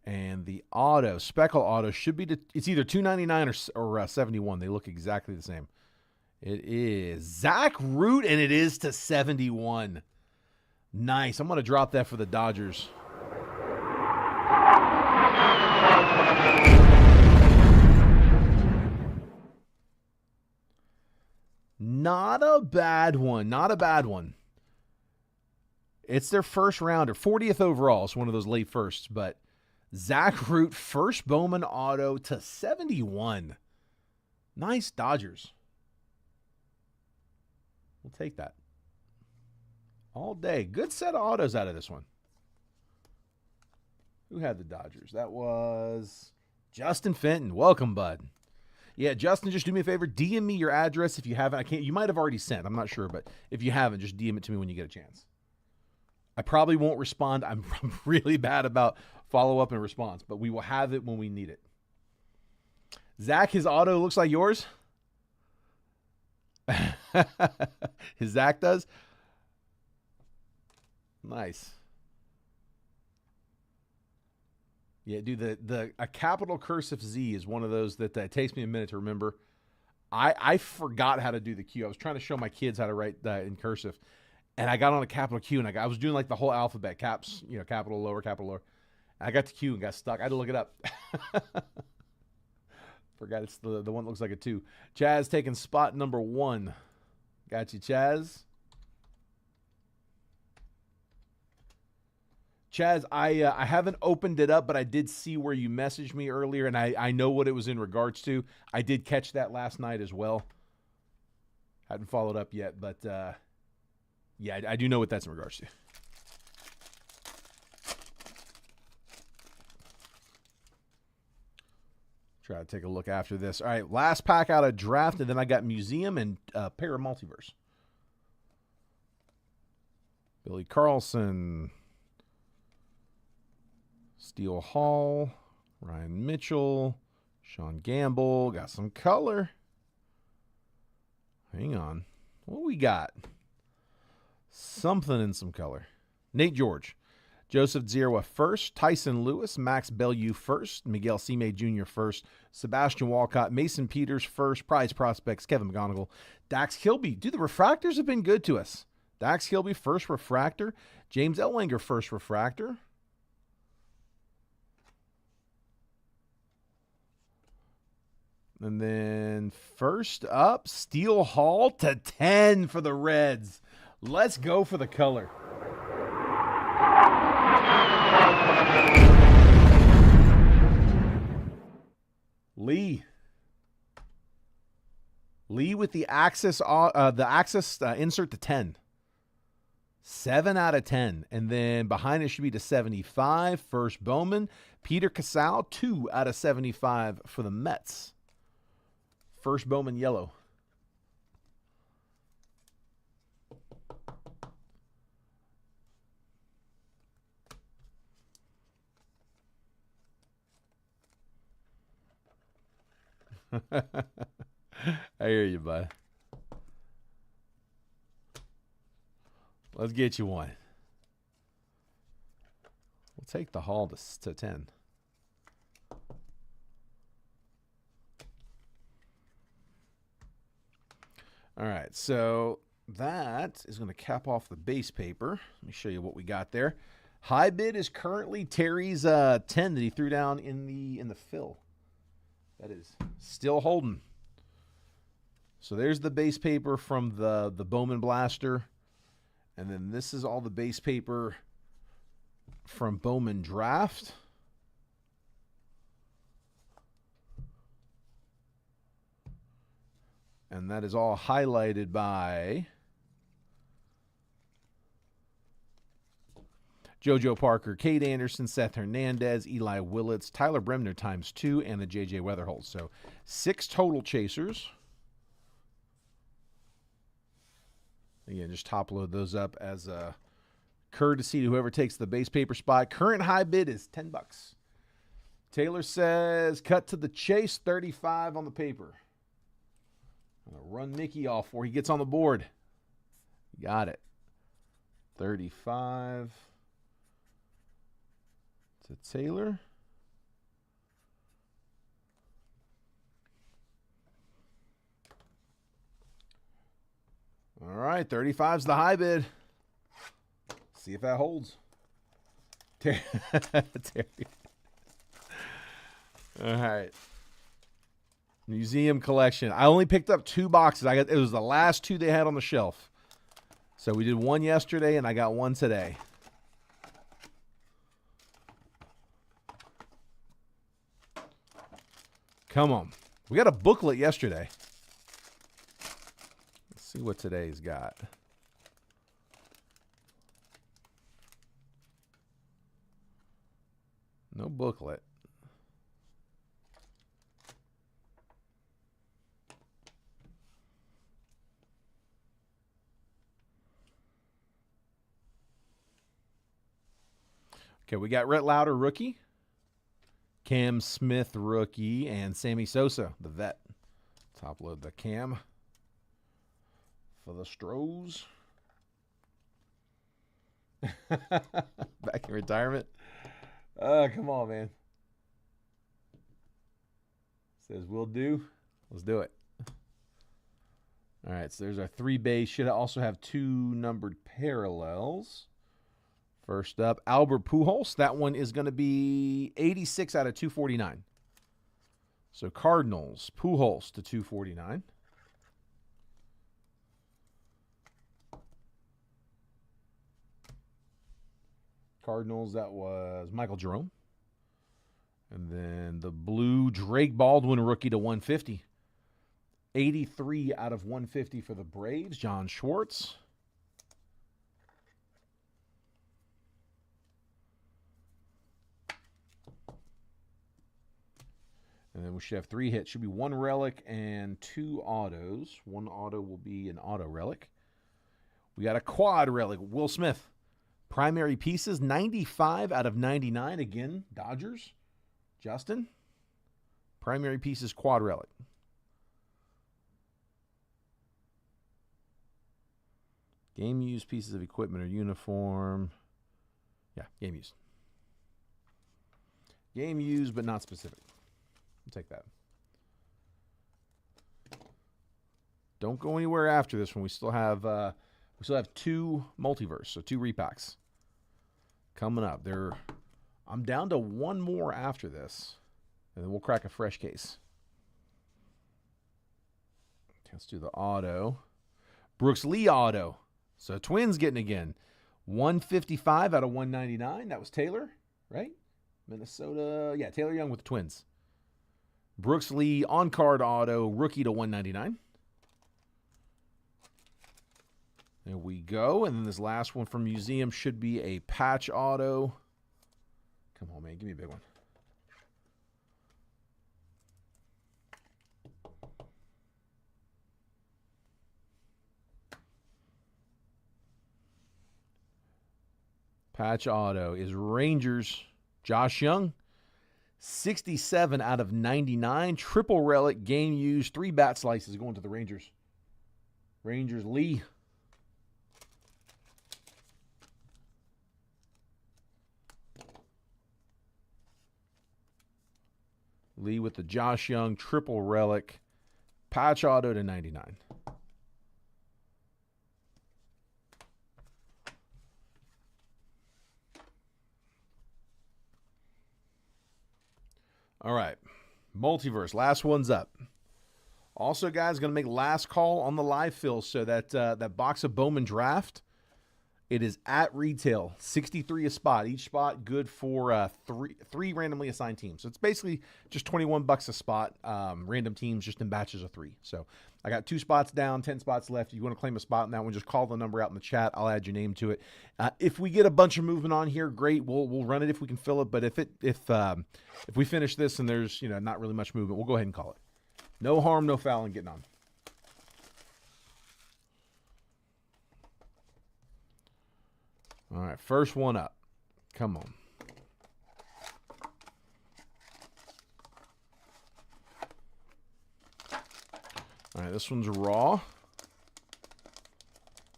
And the auto, Speckle auto, should be, it's either $299 or 71. They look exactly the same. It is Zach Root, and it is to 71. Nice. I'm going to drop that for the Dodgers. Not a bad one. Not a bad one. It's their first rounder. 40th overall. It's one of those late firsts. But Zach Root, first Bowman auto to 71. Nice Dodgers. We'll take that. All day. Good set of autos out of this one. Who had the Dodgers? That was Justin Fenton. Welcome, bud. Yeah, Justin, just do me a favor. DM me your address if you haven't. I can't. You might have already sent. I'm not sure, but if you haven't, just DM it to me when you get a chance. I probably won't respond. I'm really bad about follow-up and response, but we will have it when we need it. Zach, his auto looks like yours? His Zach does? Nice. Yeah, dude, a capital cursive Z is one of those that it takes me a minute to remember. I forgot how to do the Q. I was trying to show my kids how to write that in cursive, and I got on a capital Q, and I was doing like the whole alphabet, caps, capital, lower, capital, lower. I got to Q and got stuck. I had to look it up. Forgot it's the one that looks like a 2. Chaz taking spot number 1. Got you, Chaz. Chaz, I haven't opened it up, but I did see where you messaged me earlier, and I know what it was in regards to. I did catch that last night as well. Hadn't followed up yet, but yeah, I do know what that's in regards to. Try to take a look after this. All right, last pack out of draft, and then I got museum and pair of multiverse. Billy Carlson. Steel Hall, Ryan Mitchell, Sean Gamble. Got some color. Hang on. What we got? Something in some color. Nate George. Joseph Zierwa first. Tyson Lewis. Max Bellew first. Miguel Cime Jr. first. Sebastian Walcott. Mason Peters first. Prize Prospects. Kevin McGonigal. Dax Kilby. Dude, the refractors have been good to us. Dax Kilby first refractor. James Ellwanger first refractor. And then first up, Steel Hall to 10 for the Reds. Let's go for the color. Lee with the Axis insert to 10. 7 out of 10. And then behind it should be to 75. First Bowman. Peter Casal, 2 out of 75 for the Mets. First Bowman yellow. I hear you, bud. Let's get you one. We'll take the haul to 10. All right, so that is going to cap off the base paper. Let me show you what we got there. High bid is currently Terry's 10 that he threw down in the fill. That is still holding. So there's the base paper from the Bowman Blaster. And then this is all the base paper from Bowman Draft. And that is all highlighted by JoJo Parker, Cade Anderson, Seth Hernandez, Eli Willits, Tyler Bremner ×2, and the J.J. Weatherholt. So 6 total chasers. Again, just top load those up as a courtesy to whoever takes the base paper spot. Current high bid is $10. Taylor says, cut to the chase, 35 on the paper. I'm going to run Mickey off before he gets on the board. Got it. 35 to Taylor. All right, 35's the high bid. See if that holds. Terry. All right. Museum collection. I only picked up 2 boxes. It was the last 2 they had on the shelf. So we did one yesterday, and I got one today. Come on. We got a booklet yesterday. Let's see what today's got. No booklet. Okay, we got Rhett Lauder, rookie. Cam Smith, rookie. And Sammy Sosa, the vet. Top load the Cam for the Stros. Back in retirement. Come on, man. Says we'll do. Let's do it. All right, so there's our 3 base. Should also have 2 numbered parallels. First up, Albert Pujols. That one is going to be 86 out of 249. So Cardinals, Pujols to 249. Cardinals, that was Michael Jerome. And then the blue, Drake Baldwin, rookie to 150. 83 out of 150 for the Braves, John Schwartz. And then we should have 3 hits. Should be 1 relic and 2 autos. 1 auto will be an auto relic. We got a quad relic. Will Smith. Primary pieces, 95 out of 99. Again, Dodgers. Justin. Primary pieces, quad relic. Game used pieces of equipment or uniform. Yeah, game used. Game used, but not specific. I'll take that. Don't go anywhere after this one. We still have 2 multiverse, so 2 repacks coming up. I'm down to 1 more after this, and then we'll crack a fresh case. Let's do the auto. Brooks Lee auto. So Twins getting again. 155 out of 199. That was Taylor, right? Minnesota. Yeah, Taylor Young with the Twins. Brooks Lee on-card auto, rookie to 199. There we go. And then this last one from Museum should be a patch auto. Come on, man. Give me a big one. Patch auto is Rangers. Josh Young. 67 out of 99. Triple relic, game used, 3 bat slices going to the Rangers. Rangers, Lee. Lee with the Josh Young triple relic. Patch auto to 99. All right. Multiverse. Last one's up. Also, guys, going to make last call on the live fill. So that box of Bowman draft, it is at retail, $63 a spot. Each spot good for three randomly assigned teams. So it's basically just $21 a spot. Random teams just in batches of 3. So I got 2 spots down, 10 spots left. If you want to claim a spot in that one, just call the number out in the chat. I'll add your name to it. If we get a bunch of movement on here, great. We'll run it if we can fill it. But if we finish this and there's not really much movement, we'll go ahead and call it. No harm, no foul in getting on. All right, first one up. Come on. All right, this one's raw.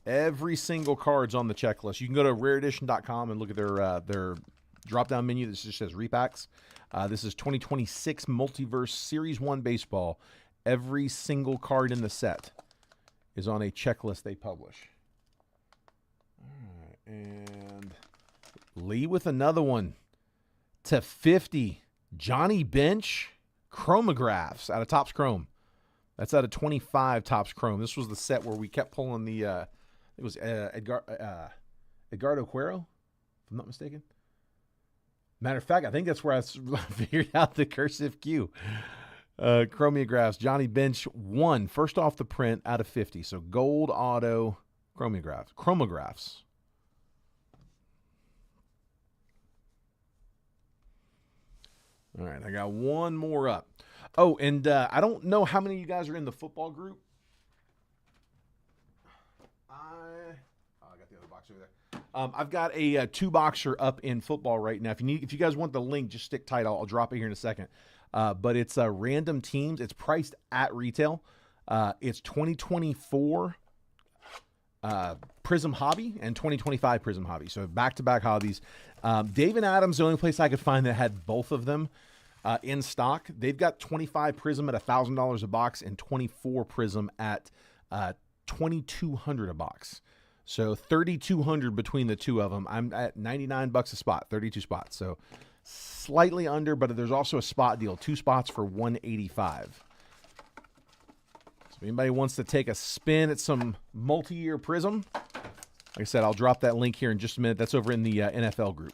Every single card's on the checklist. You can go to rareedition.com and look at their drop-down menu that just says repacks. This is 2026 Multiverse Series 1 Baseball. Every single card in the set is on a checklist they publish. And Lee with another one to 50. Johnny Bench chromographs out of Topps Chrome. That's out of 25 Topps Chrome. This was the set where we kept pulling the, it was Edgardo Cuero, if I'm not mistaken. Matter of fact, I think that's where I figured out the cursive Q. Chromographs. Johnny Bench 1, first off the print out of 50. So gold auto chromographs. All right, I got one more up. Oh, and I don't know how many of you guys are in the football group. I got the other box over there. I've got a 2-boxer up in football right now. If you guys want the link, just stick tight. I'll drop it here in a second. But it's random teams. It's priced at retail. It's 2024 Prism Hobby and 2025 Prism Hobby. So back-to-back hobbies. David Adams, the only place I could find that had both of them in stock. They've got 25 Prism at $1,000 a box and 24 Prism at $2,200 a box. So $3,200 between the two of them. I'm at $99 a spot, 32 spots. So slightly under, but there's also a spot deal, 2 spots for $185. So if anybody wants to take a spin at some multi-year Prism, like I said, I'll drop that link here in just a minute. That's over in the NFL group.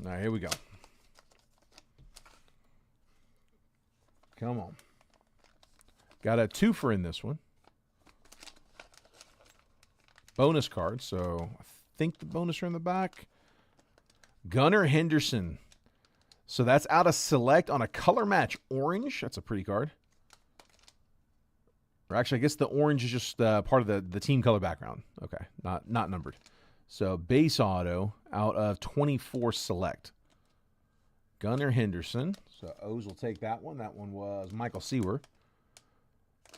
All right, here we go. Come on. Got a 2-fer in this one. Bonus card, so I think the bonus are in the back. Gunnar Henderson. So that's out of select on a color match orange. That's a pretty card. Or actually, I guess the orange is just part of the team color background. Okay, not numbered. So base auto out of 24 select. Gunnar Henderson. So O's will take that one. That one was Michael Seawer.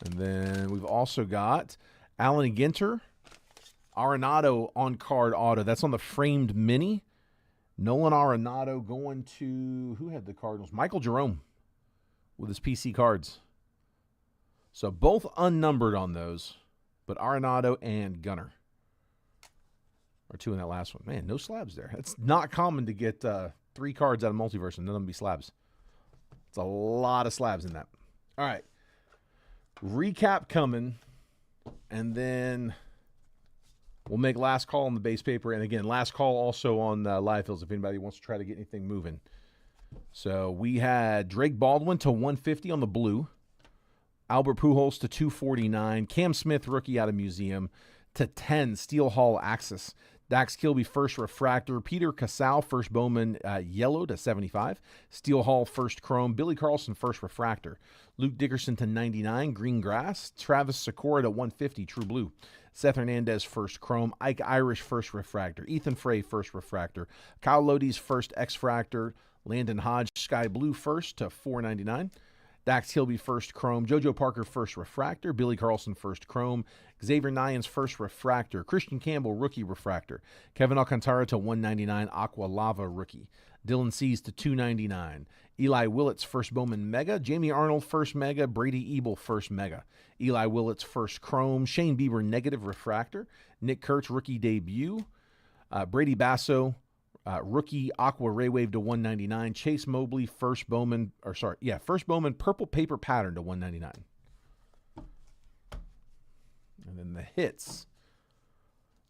And then we've also got Alan Ginter. Arenado on card auto. That's on the framed mini. Nolan Arenado going to, who had the Cardinals? Michael Jerome with his PC cards. So both unnumbered on those, but Arenado and Gunnar are 2 in that last one. Man, no slabs there. It's not common to get 3 cards out of Multiverse and none of them be slabs. It's a lot of slabs in that. All right. Recap coming, and then we'll make last call on the base paper. And again, last call also on live fills if anybody wants to try to get anything moving. So we had Drake Baldwin to 150 on the blue. Albert Pujols to 249. Cam Smith, rookie out of Museum, to 10. Steel Hall Axis. Dax Kilby, first refractor. Peter Casal, first Bowman, yellow to 75. Steel Hall, first chrome. Billy Carlson, first refractor. Luke Dickerson to 99. Green grass. Travis Sikora to 150. True blue. Seth Hernandez, first chrome. Ike Irish, first refractor. Ethan Frey, first refractor. Kyle Lodi's first X-fractor. Landon Hodge, sky blue, first to $4.99. Dax Hilby, first chrome. JoJo Parker, first refractor. Billy Carlson, first chrome. Xavier Nyans, first refractor. Christian Campbell, rookie refractor. Kevin Alcantara to $1.99. Aqua Lava, rookie. Dylan Cease to $2.99. Eli Willits, first Bowman Mega. Jamie Arnold, first Mega. Brady Ebel, first Mega. Eli Willits, first Chrome. Shane Bieber, negative refractor. Nick Kurtz, rookie debut. Brady Basso, rookie Aqua Ray Wave to $1.99. Chase Mobley, first Bowman purple paper pattern to $1.99. And then the hits.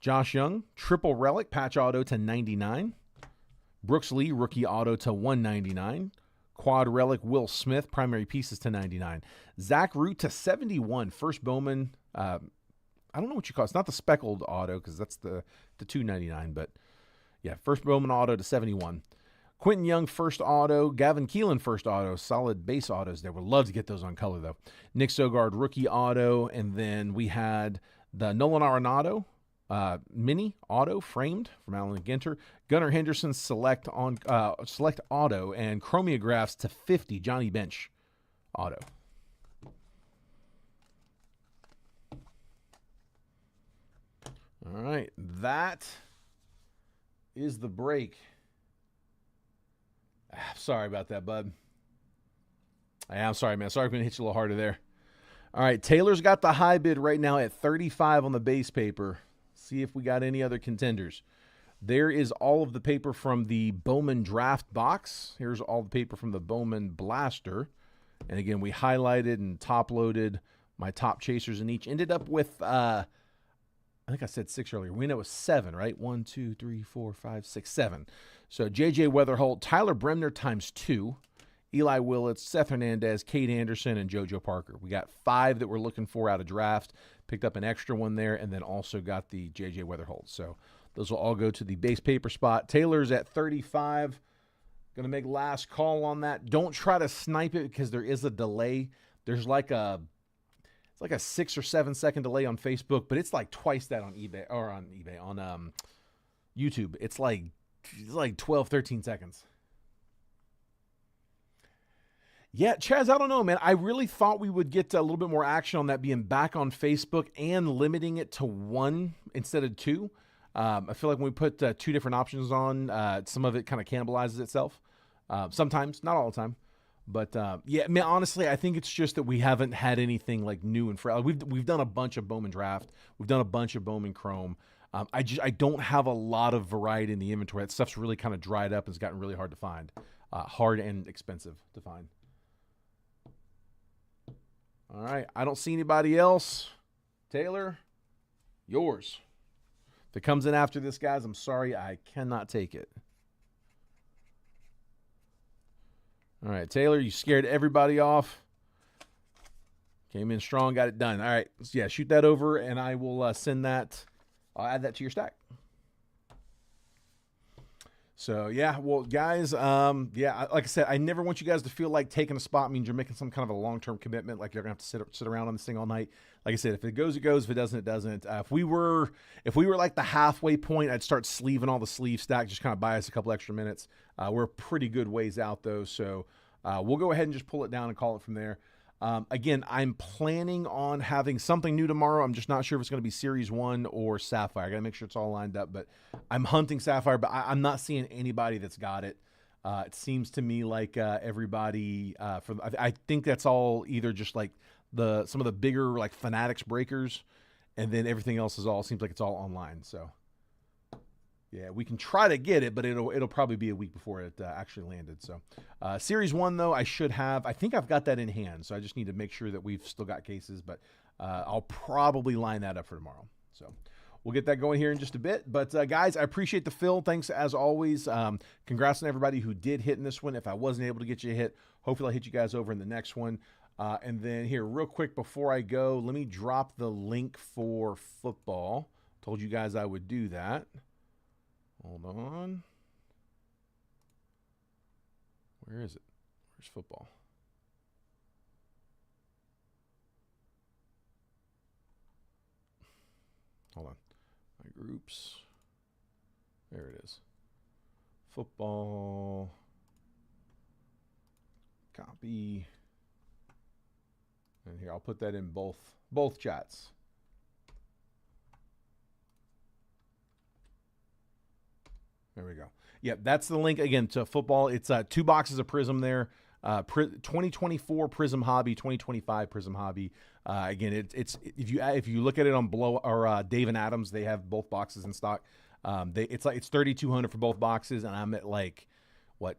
Josh Young, triple relic, patch auto to $99. Brooks Lee, rookie auto to $199. Quad relic, Will Smith, primary pieces to $99. Zach Root to $71. First Bowman, I don't know what you call it. It's not the speckled auto because that's the $299, but yeah, first Bowman auto to $71. Quentin Young, first auto. Gavin Keelan, first auto. Solid base autos there. Would love to get those on color, though. Nick Sogard, rookie auto. And then we had the Nolan Arenado mini auto framed from Alan Ginter. Gunnar Henderson, select auto. And chromographs to 50. Johnny Bench auto. All right. That is the break. Sorry about that, bud. I'm sorry, man. Sorry if I'm going to hit you a little harder there. All right, Taylor's got the high bid right now at 35 on the base paper. See if we got any other contenders. There is all of the paper from the Bowman draft box. Here's all the paper from the Bowman blaster. And again, we highlighted and top-loaded my top chasers in each. Ended up with, I think I said 6 earlier. We ended up with 7, right? 1, 2, 3, 4, 5, 6, 7. So J.J. Weatherholt, Tyler Bremner times 2, Eli Willits, Seth Hernandez, Kate Anderson, and JoJo Parker. We got 5 that we're looking for out of draft. Picked up an extra one there, and then also got the J.J. Weatherholt. So those will all go to the base paper spot. Taylor's at 35. Going to make last call on that. Don't try to snipe it because there is a delay. There's like a 6 or 7 second delay on Facebook, but it's like twice that on on YouTube. It's like 12, 13 seconds. Yeah, Chaz, I don't know, man. I really thought we would get a little bit more action on that being back on Facebook and limiting it to 1 instead of 2. I feel like when we put 2 different options on, some of it kind of cannibalizes itself. Sometimes, not all the time. But, yeah, man, honestly, I think it's just that we haven't had anything like new and fresh. We've done a bunch of Bowman draft. We've done a bunch of Bowman Chrome. I don't have a lot of variety in the inventory. That stuff's really kind of dried up and it's gotten really hard to find. Hard and expensive to find. All right. I don't see anybody else. Taylor, yours. If it comes in after this, guys, I'm sorry. I cannot take it. All right, Taylor, you scared everybody off. Came in strong, got it done. All right, so yeah, shoot that over, and I will send that. I'll add that to your stack. So, yeah, well, guys, yeah, like I said, I never want you guys to feel like taking a spot means you're making some kind of a long-term commitment, like you're going to have to sit around on this thing all night. Like I said, if it goes, it goes. If it doesn't, it doesn't. If we were like the halfway point, I'd start sleeving all the sleeve stack, just kind of buy us a couple extra minutes. We're a pretty good ways out, though, so we'll go ahead and just pull it down and call it from there. Again, I'm planning on having something new tomorrow. I'm just not sure if it's going to be Series 1 or Sapphire. I got to make sure it's all lined up, but I'm hunting Sapphire, but I'm not seeing anybody that's got it. It seems to me like everybody, I think that's all either just like some of the bigger like Fanatics breakers, and then everything else seems like it's all online. So yeah, we can try to get it, but it'll probably be a week before it actually landed. So Series 1, though, I think I've got that in hand, so I just need to make sure that we've still got cases, but I'll probably line that up for tomorrow. So we'll get that going here in just a bit. But, guys, I appreciate the fill. Thanks, as always. Congrats on everybody who did hit in this one. If I wasn't able to get you a hit, hopefully I'll hit you guys over in the next one. And then here, real quick before I go, let me drop the link for football. Told you guys I would do that. Hold on. Where is it? Where's football? Hold on. My groups. There it is. Football. Copy. And here, I'll put that in both chats. There we go. Yep, that's the link again to football. It's 2 boxes of Prism there. 2024 Prism Hobby, 2025 Prism Hobby. Again, it's if you look at it on Blow or Dave and Adams, they have both boxes in stock. It's $3,200 for both boxes, and I'm at like what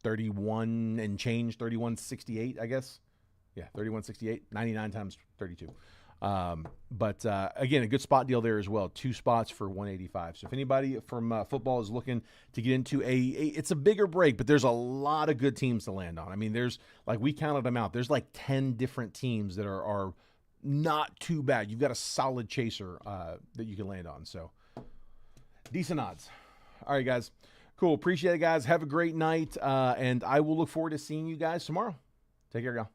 31 and change, 31.68, I guess. Yeah, 31.68, 99 times 32. But again, a good spot deal there as well. 2 spots for $185. So if anybody from football is looking to get into it's a bigger break, but there's a lot of good teams to land on. I mean, there's like, we counted them out. There's like 10 different teams that are not too bad. You've got a solid chaser that you can land on. So decent odds. All right, guys. Cool. Appreciate it, guys. Have a great night. And I will look forward to seeing you guys tomorrow. Take care, y'all.